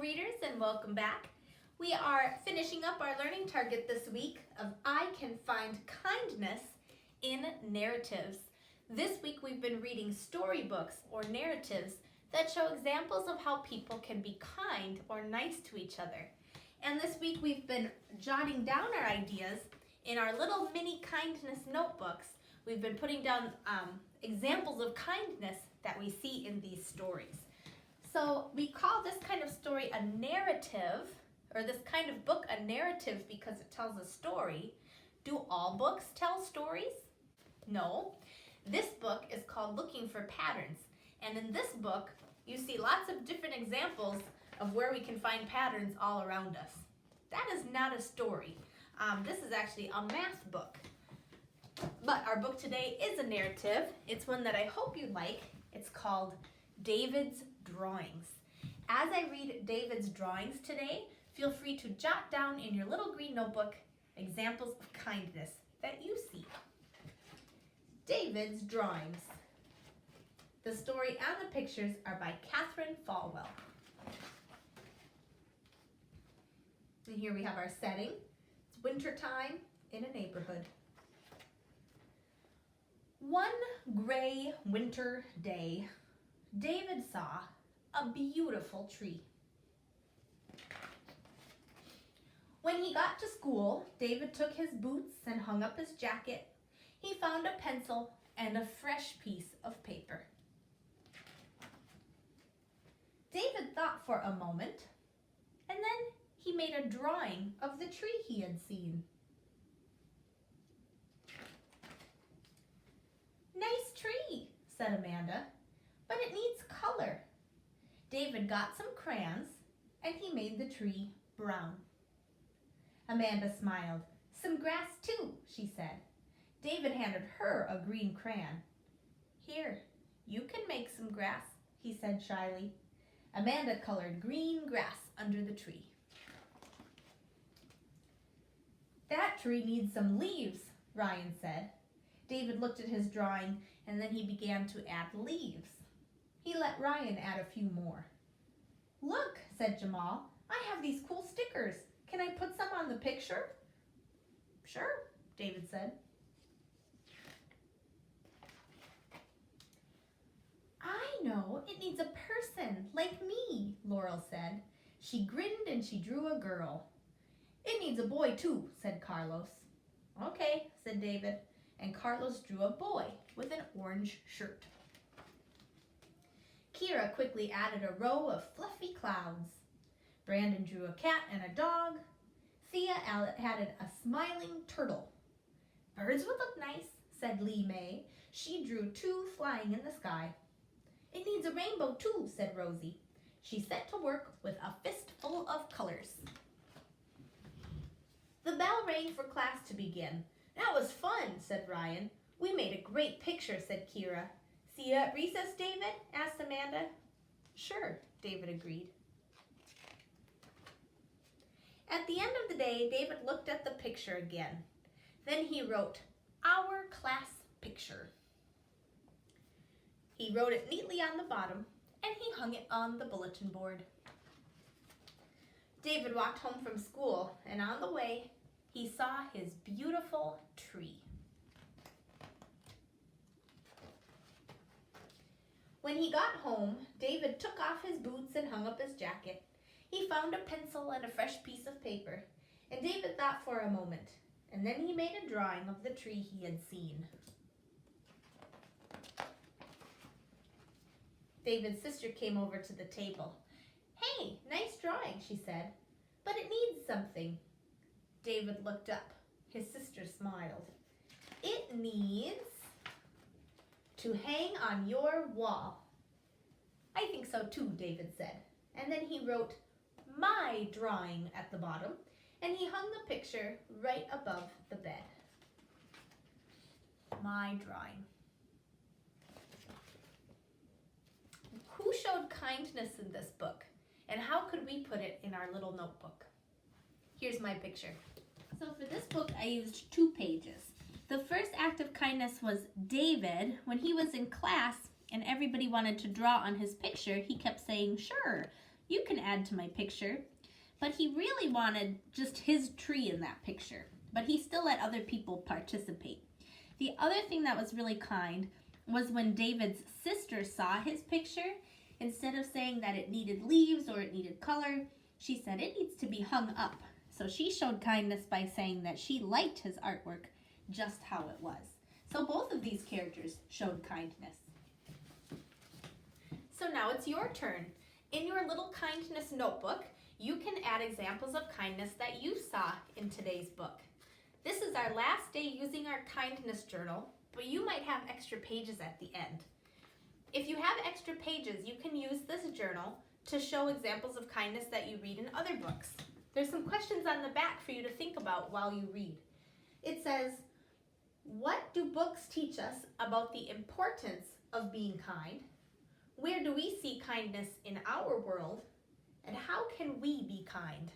readers, and welcome back. We are finishing up our learning target this week of I Can Find Kindness in Narratives. This week we've been reading storybooks or narratives that show examples of how people can be kind or nice to each other. And this week we've been jotting down our ideas in our little mini kindness notebooks. We've been putting down examples of kindness that we see in these stories. So we call this kind of story a narrative, or this kind of book a narrative because it tells a story. Do all books tell stories? No. This book is called Looking for Patterns. And in this book, you see lots of different examples of where we can find patterns all around us. That is not a story. This is actually a math book. But our book today is a narrative. It's one that I hope you like. It's called David's Drawings. As I read David's drawings today, feel free to jot down in your little green notebook examples of kindness that you see. David's Drawings. The story and the pictures are by Catherine Falwell. And here we have our setting. It's wintertime in a neighborhood. One gray winter day, David saw a beautiful tree. When he got to school, David took his boots and hung up his jacket. He found a pencil and a fresh piece of paper. David thought for a moment, and then he made a drawing of the tree he had seen. "Nice tree," said Amanda, "but it needs color." David got some crayons, and he made the tree brown. Amanda smiled. "Some grass too," she said. David handed her a green crayon. "Here, you can make some grass," he said shyly. Amanda colored green grass under the tree. "That tree needs some leaves," Ryan said. David looked at his drawing, and then he began to add leaves. He let Ryan add a few more. "Look," said Jamal, "I have these cool stickers. Can I put some on the picture?" "Sure," David said. "I know, it needs a person, like me," Laurel said. She grinned and she drew a girl. "It needs a boy too," said Carlos. "Okay," said David, and Carlos drew a boy with an orange shirt. Kira quickly added a row of fluffy clouds. Brandon drew a cat and a dog. Thea added a smiling turtle. "Birds would look nice," said Lee May. She drew two flying in the sky. "It needs a rainbow too," said Rosie. She set to work with a fistful of colors. The bell rang for class to begin. "That was fun," said Ryan. "We made a great picture," said Kira. "See you at recess, David?" asked Amanda. "Sure," David agreed. At the end of the day, David looked at the picture again. Then he wrote, "Our class picture." He wrote it neatly on the bottom, and he hung it on the bulletin board. David walked home from school, and on the way, he saw his beautiful tree. When he got home, David took off his boots and hung up his jacket. He found a pencil and a fresh piece of paper, and David thought for a moment, and then he made a drawing of the tree he had seen. David's sister came over to the table. "Hey, nice drawing," she said, "but it needs something." David looked up. His sister smiled. "It needs to hang on your wall." "I think so too," David said. And then he wrote "my drawing" at the bottom, and he hung the picture right above the bed. My drawing. Who showed kindness in this book? And how could we put it in our little notebook? Here's my picture. So for this book, I used 2 pages. The first act of kindness was David. When he was in class and everybody wanted to draw on his picture, he kept saying, "Sure, You can add to my picture. But he really wanted just his tree in that picture. But he still let other people participate. The other thing that was really kind was when David's sister saw his picture. Instead of saying that it needed leaves or it needed color, she said it needs to be hung up. So she showed kindness by saying that she liked his artwork just how it was. So both of these characters showed kindness. So now it's your turn. In your little kindness notebook, you can add examples of kindness that you saw in today's book. This is our last day using our kindness journal, but you might have extra pages at the end. If you have extra pages, you can use this journal to show examples of kindness that you read in other books. There's some questions on the back for you to think about while you read. It says, what do books teach us about the importance of being kind? Where do we see kindness in our world? And how can we be kind?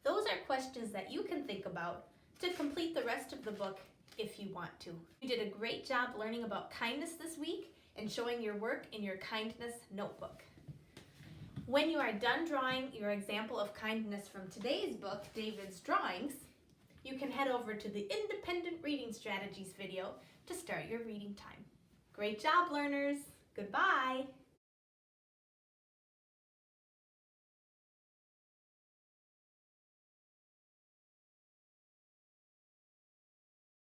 Those are questions that you can think about to complete the rest of the book if you want to. You did a great job learning about kindness this week and showing your work in your kindness notebook. When you are done drawing your example of kindness from today's book, David's Drawings, you can head over to the Independent Reading Strategies video to start your reading time. Great job, learners! Goodbye!